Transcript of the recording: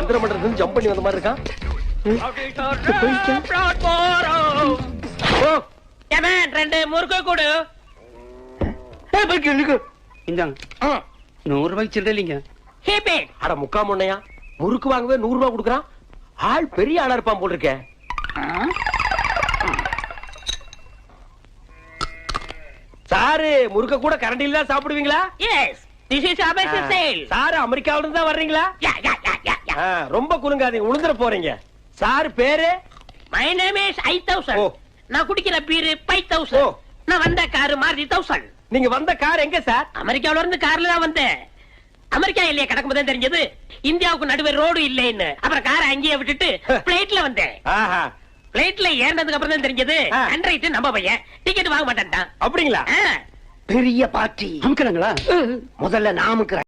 மந்திரம் பண்றது ஜம்ப் பண்ணி வந்த மாதிரி இருக்கான். ஓ, ரெண்டு முறுக்கு கொடு. இந்தாங்க 100 ரூபாய்க்கு சில்லற இல்லைங்க. அட முக்கா முன்னையா முறுக்கு வாங்கவே 100 ரூபாய் கொடுக்குறான். ஆள் பெரிய ஆளா இருப்பான் போல் இருக்க. சாரு முறுக்க கூட கரண்டில தான் சாப்பிடுவீங்களா? எஸ், திஸ் இஸ் அபேசி சேல். சாரு அமெரிக்காவில இருந்து தான் வர்றீங்களா? யா யா யா யா யா. ரொம்ப குலுங்காதீங்க, உளுந்துற போறீங்க. சாரு பேரு? My name is 5000. ஓ. நான் குடிக்கிற பீர் 5000. ஓ. நான் வந்த கார் மாருதி 1000. நீங்க வந்த கார் எங்க சார்? அமெரிக்காவுல இருந்து கார்ல தான் வந்தேன். அமெரிக்கா இல்லையே கிடக்கும்போது தான் தெரிஞ்சது இந்தியாவுக்கு நடுவே ரோடு இல்லைன்னு. அப்புறம் காரை அங்கேயே விட்டுட்டு பிளைட்ல வந்தேன். ஆஹா, பிளைட்ல ஏறினதுக்கு அப்புறம் தான் தெரிஞ்சது அன்றைட்டு நம்ம பையன் டிக்கெட் வாங்க மாட்டேன்டான். அப்படிங்களா? பெரிய பார்ட்டி அமுக்குறாங்களா? முதல்ல நாமுக்கு